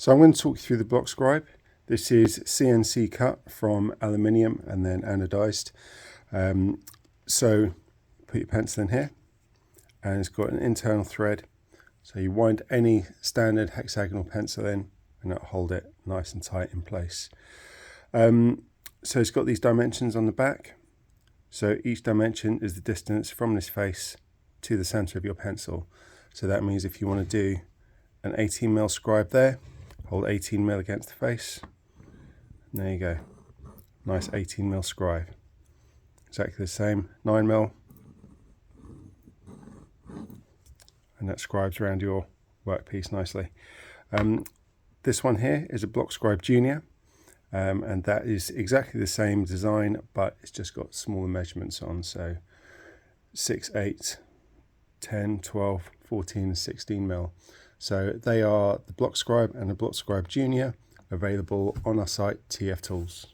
So I'm going to talk you through the Block Scribe. This is CNC cut from aluminium and then anodised. So put your pencil in here, and it's got an internal thread. So you wind any standard hexagonal pencil in and it'll hold it nice and tight in place. So it's got these dimensions on the back. So each dimension is the distance from this face to the center of your pencil. So that means if you want to do an 18mm scribe there, hold 18mm against the face, and there you go, nice 18mm scribe. Exactly the same, 9mm, and that scribes around your workpiece nicely. This one here is a Block Scribe Junior, and that is exactly the same design, but it's just got smaller measurements on, so 6, 8, 10, 12, 14 and 16mm. So they are the Block Scribe and the Block Scribe Junior, available on our site TF Tools.